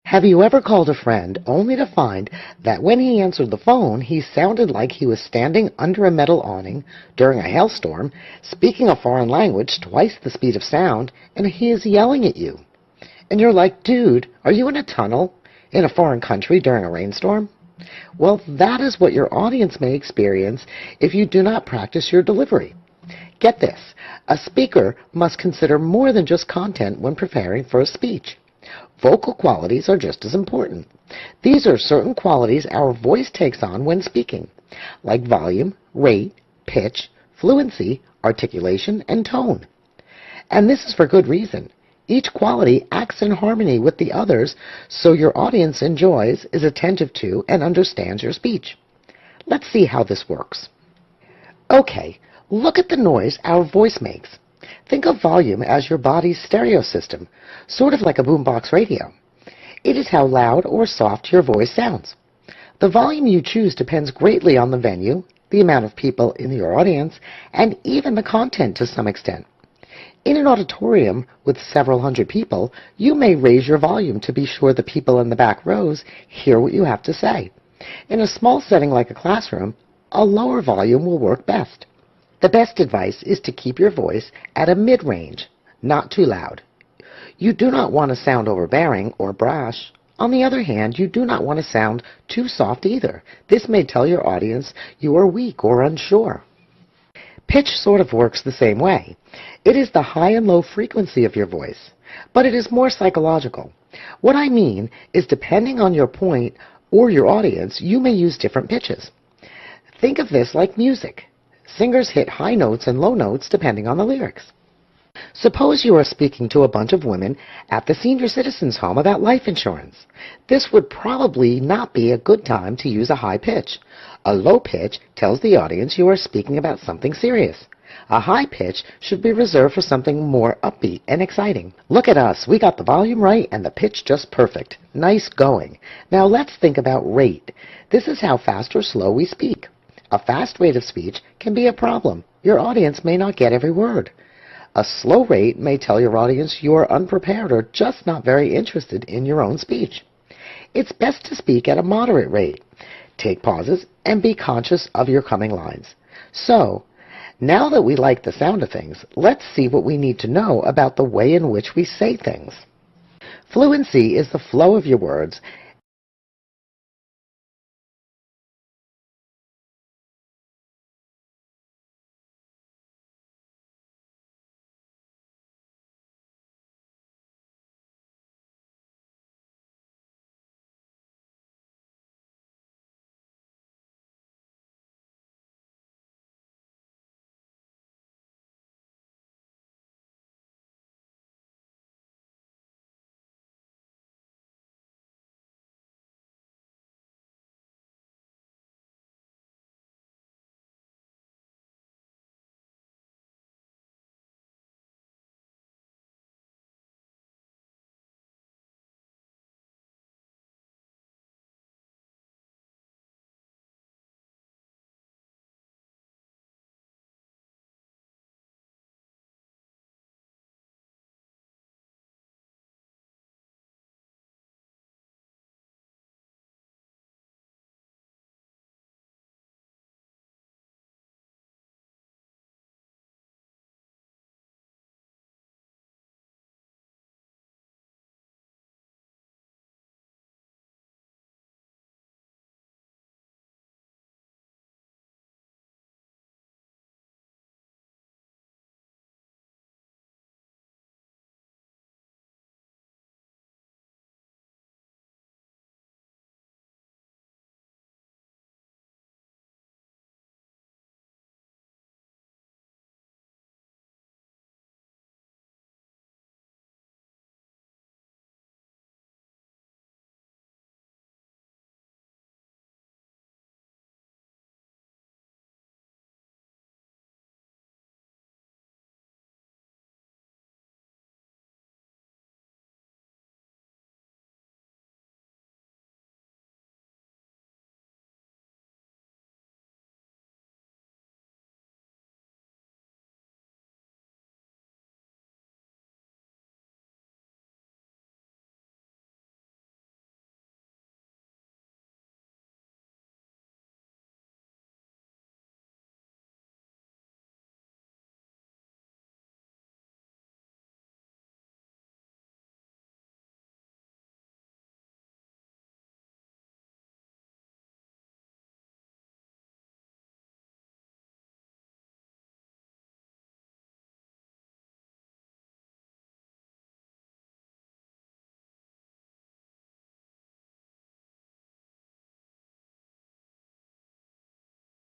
Have you ever called a friend only to find that when he answered the phone, he sounded like he was standing under a metal awning during a hailstorm, speaking a foreign language twice the speed of sound, and he is yelling at you? And you're like, dude, are you in a tunnel in a foreign country during a rainstorm? Well, that is what your audience may experience if you do not practice your delivery. Get this, a speaker must consider more than just content when preparing for a speech. Vocal qualities are just as important. These are certain qualities our voice takes on when speaking, like volume, rate, pitch, fluency, articulation, and tone. And this is for good reason. Each quality acts in harmony with the others, so your audience enjoys, is attentive to, and understands your speech. Let's see how this works. Okay, look at the noise our voice makes. Think of volume as your body's stereo system, sort of like a boombox radio. It is how loud or soft your voice sounds. The volume you choose depends greatly on the venue, the amount of people in your audience, and even the content to some extent. In an auditorium with several hundred people, you may raise your volume to be sure the people in the back rows hear what you have to say. In a small setting like a classroom, a lower volume will work best. The best advice is to keep your voice at a mid-range, not too loud. You do not want to sound overbearing or brash. On the other hand, you do not want to sound too soft either. This may tell your audience you are weak or unsure. Pitch sort of works the same way. It is the high and low frequency of your voice, but it is more psychological. What I mean is depending on your point or your audience, you may use different pitches. Think of this like music. Singers hit high notes and low notes depending on the lyrics. Suppose you are speaking to a bunch of women at the senior citizens' home about life insurance. This would probably not be a good time to use a high pitch. A low pitch tells the audience you are speaking about something serious. A high pitch should be reserved for something more upbeat and exciting. Look at us. We got the volume right and the pitch just perfect. Nice going. Now let's think about rate. This is how fast or slow we speak. A fast rate of speech can be a problem. Your audience may not get every word. A slow rate may tell your audience you are unprepared or just not very interested in your own speech. It's best to speak at a moderate rate. Take pauses and be conscious of your coming lines. So, now that we like the sound of things, let's see what we need to know about the way in which we say things. Fluency is the flow of your words